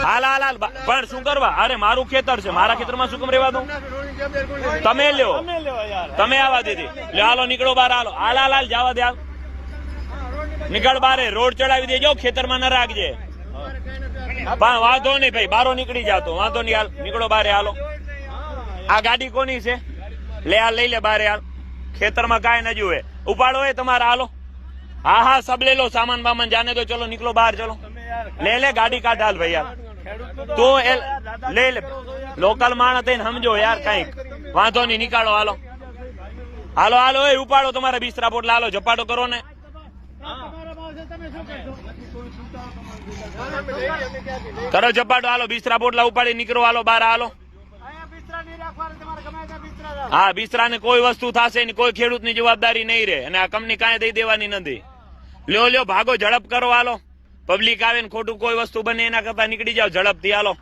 હાલ હાલ હાલ પણ શું કરવા? અરે મારું ખેતર છે, મારા ખેતરમાં શું કેમ રેવા દઉં? તમે લ્યો, તમે આવા દીધી લ્યો. હાલો નીકળો બહાર. હાલો હાલ હાલ હાલ જવા દે. હાલ નીકળ બારે. રોડ ચડાવી દેજો, ખેતરમાં ન રાખજે. પણ વાંધો નહીં ભાઈ, બારો નીકળી જાતો વાંધો નહીં. હાલ નીકળો બારે. હાલો આ ગાડી કોની છે? લે હાલ લઈ લે બારે. હાલ ખેતરમાં કાંઈ ન જુએ. ઉપાડો હોય તમારા. હાલો હા હા સબ લે લો, સામાન બામાન જાને તો. ચલો નીકળો બહાર. ચલો લે લે ગાડી કાઢ. હાલ ભાઈ યાર તો લે લે. લોકલ માણસ થઈને સમજો યાર કઈક. વાંધો નહીં નીકાળો. હાલો હાલો હાલો એ ઉપાડો તમારા બિસ્તરા પોટલા. હાલો ઝપાટો કરો ને. કરો ઝપાટો. હાલો બિસ્તરા પોટલા ઉપાડી નીકળો. હાલો બાર. હાલો હા બિસ્તરા ને કોઈ વસ્તુ થશે નહીં, કોઈ ખેડૂત ની જવાબદારી નહીં રહે અને આ કંપની કાંઈ દઈ દેવાની નથી. લ્યો લ્યો ભાગો, ઝડપ કરો. હાલો પબ્લિક આવે ને ખોટું કોઈ વસ્તુ બને એના કરતા નીકળી જાવ ઝડપથી. હાલો